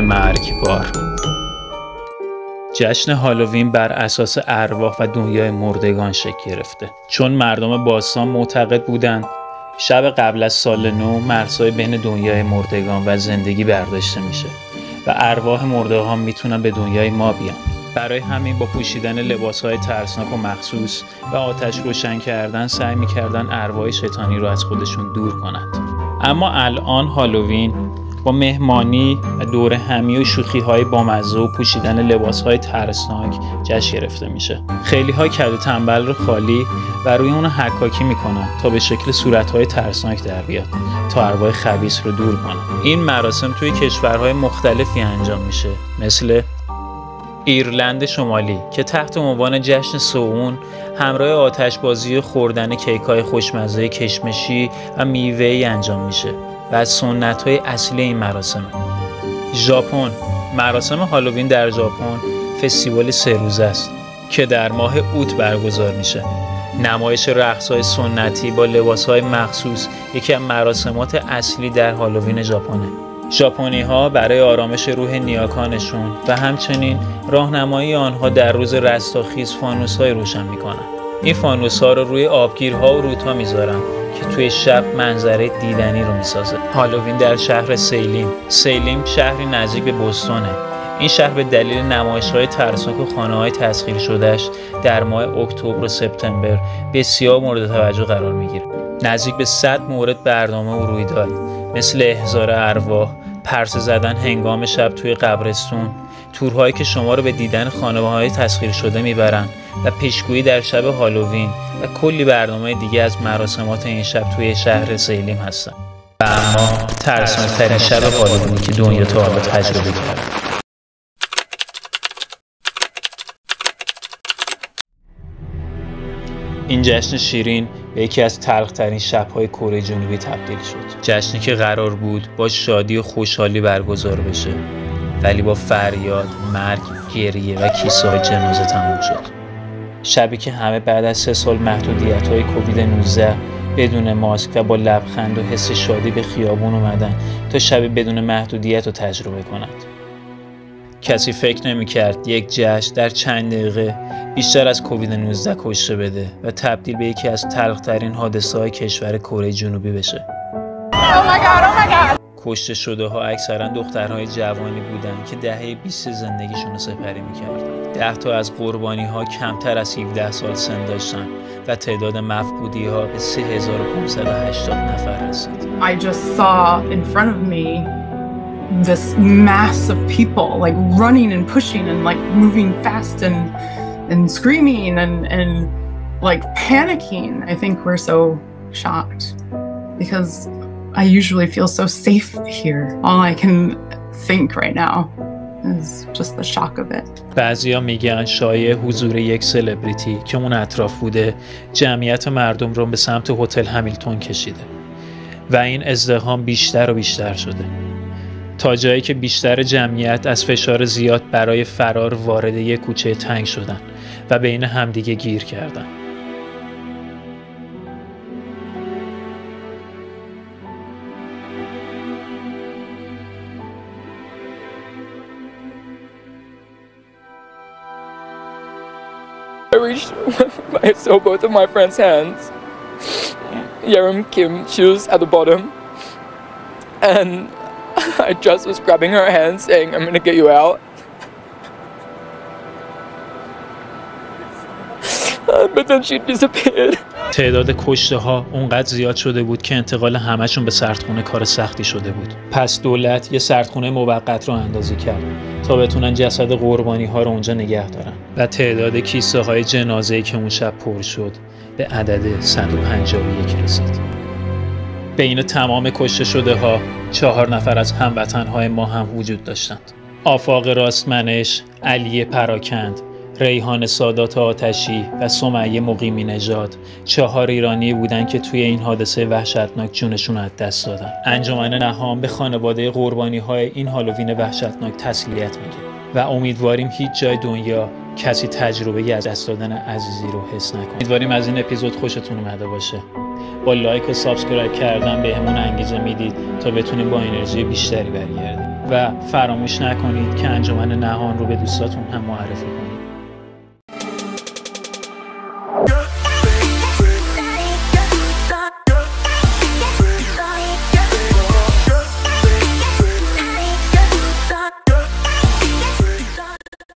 مرگبار. جشن هالووین بر اساس ارواح و دنیای مردگان شکل گرفته، چون مردم باستان معتقد بودند شب قبل از سال نو مرزهای بین دنیای مردگان و زندگی برداشته میشه و ارواح مردگان میتونن به دنیای ما بیان. برای همین با پوشیدن لباسهای ترسناک و مخصوص و آتش روشن کردن سعی میکردن ارواح شیطانی رو از خودشون دور کنند. اما الان هالووین با مهمانی و دور همی و شوخی‌های بامزه و پوشیدن لباس‌های ترسناک جشن گرفته میشه. خیلی‌ها کدو تنبل رو خالی و روی اون حکاکی میکنن تا به شکل صورت‌های ترسناک در بیاد تا ارواح خبیث رو دور کنن. این مراسم توی کشورهای مختلفی انجام میشه، مثل ایرلند شمالی که تحت عنوان جشن سوئون همراه آتشبازی و خوردن کیک‌های خوشمزه کشمشی و میوه‌ای انجام میشه و از سنت‌های اصلی این مراسم. ژاپن، مراسم هالووین در ژاپن فستیوال 3 روزه است که در ماه اوت برگزار میشه. نمایش رقص‌های سنتی با لباس‌های مخصوص یکی از مراسمات اصلی در هالووین ژاپنه. ژاپنی‌ها برای آرامش روح نیاکانشون و همچنین راهنمایی آنها در روز رستاخیز فانوس‌های روشن می‌کنن. این فانوس‌ها رو روی آبگیرها و رودها می‌ذارن که توی شب منظره دیدنی رو می‌سازه. هالووین در شهر سیلیم شهری نزدیک به بوستونه. این شهر به دلیل نمایش‌های ترسناک و خانه‌های تسخیر شدهش در ماه اکتبر و سپتامبر بسیار مورد توجه قرار می‌گیره. نزدیک به 100 مورد برنامه و رویداد مثل احضار ارواح، پرسه زدن هنگام شب توی قبرستون، تورهایی که شما رو به دیدن خانواده‌های تسخیر شده میبرن و پیشگویی در شب هالووین و کلی برنامه دیگه از مراسمات این شب توی شهر سیلیم هستن. و اما ترسناک‌ترین شب هالووینی که دنیا تا حالا تجربه کرده. این جشن شیرین به یکی از تلخ‌ترین شب‌های کره جنوبی تبدیل شد. جشنی که قرار بود با شادی و خوشحالی برگزار بشه، ولی با فریاد، مرگ، گریه و کیسه‌های جنازه تموم شد. شبی که همه بعد از 3 سال محدودیت‌های کووید 19 بدون ماسک و با لبخند و حس شادی به خیابون اومدن تا شب بدون محدودیت رو تجربه کنند. کسی فکر نمی‌کرد یک جشن در چند دقیقه بیشتر از کووید 19 کشته بده و تبدیل به یکی از تلخ‌ترین حادثه‌های کشور کره جنوبی بشه. کشته شده ها اکثرا دخترهای جوانی بودند که دهه 20 زندگیشون رو سپری می‌کردند. 10 تا از قربانی ها کمتر از 17 سال سن داشتن و تعداد مفقودی ها به 3580 نفر رسید. I just saw in front of me this mass of people like running and pushing and like moving fast and screaming and like panicking. I think we're so shocked because I usually feel so safe here. All I can think right now is just the shock of it. بعضیا میگن شایعه حضور یک سلبریتی که اون اطراف بوده جمعیت مردم رو به سمت هتل همیلتون کشیده و این ازدحام بیشتر و بیشتر شده تا جایی که بیشتر جمعیت از فشار زیاد برای فرار وارد یک کوچه تنگ شدن و بین همدیگه گیر کردن. I reached, I saw both of my friends' hands. Yerim Kim, she was at the bottom, and I just was grabbing her hand saying, I'm gonna get you out. But then she disappeared. تعداد کشته ها اونقدر زیاد شده بود که انتقال همه‌شون به سردخونه کار سختی شده بود. پس دولت یه سردخونه موقت رو اندازی کرد تا بتونن جسد قربانی ها رو اونجا نگه دارن و تعداد کیسه های جنازه‌ای که اون شب پر شد به عدد 151 رسید. بین تمام کشته شده ها 4 نفر از هموطن های ما هم وجود داشتند. آفاق راستمنش، علی پراکند، ریحان سادات آتشی و سمیه مقیمی نژاد 4 ایرانی بودند که توی این حادثه وحشتناک جونشون از دست دادن. انجمن نهام به خانواده قربانی‌های این هالووین وحشتناک تسلیت میگه و امیدواریم هیچ جای دنیا کسی تجربه از دست دادن عزیزی رو حس نکنه. امیدواریم از این اپیزود خوشتون اومده باشه. با لایک و سابسکرایب کردن بهمون انگیزه میدید تا بتونیم با انرژی بیشتری برگردیم. و فراموش نکنید که انجمن نهان رو به دوستاتون هم معرفی کنید.